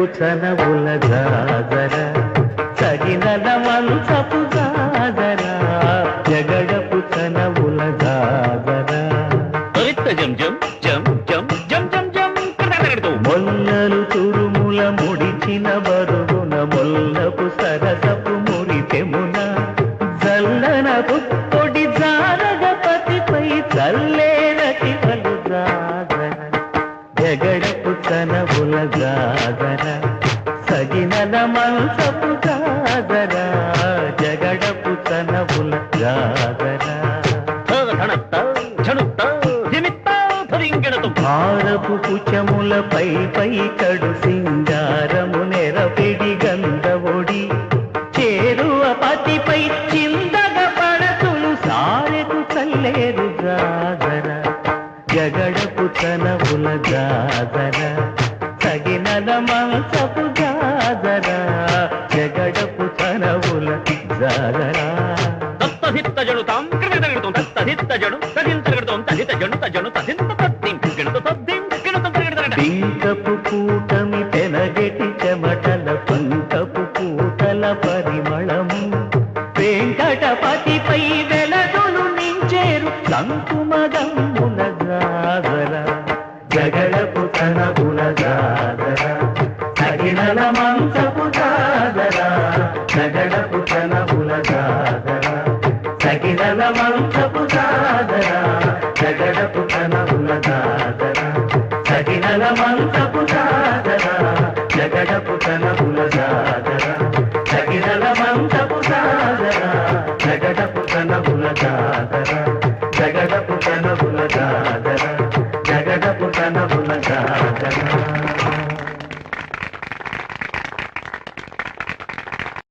జగడపు చనవుల జాజర సగినల మంచపు జాజర జగడపు చనవుల జాజర జం జం జం జం జం జం జం మొల్లలు తురుముల ముడిచిన బరుగున మొల్లపు సరసపు మురిపెమున జల్లన పుత్తొడి జారగపతిపై చల్లేరటి పలు జాగర జగడపు చనవుల జాగర సగినల మంచపు జాగర జగడపు చనవుల జాగర భారపు కుచములపై పై కడు సింగారము నెరపిడి గంధవొడి చేరువ పతిపై చిందగ పడతులు సారెకు చల్లేరు జాగర జగడపు చనవుల జాగర సగినల మంచపు జాగర జగడపు చనవుల జాగర జడుతాం క్రిమితం తదిత్త జడు తదింతగడుతాం తదిత జడు తజను తదింత తద్దిం గిణత తద్దిం గిణత తగడత పింకపు కూటమి తెనగెటి చెమటల పంకపు కూటల పరిమళము వెంకటపతిపై వెలదులు నించేరు సంకుమదం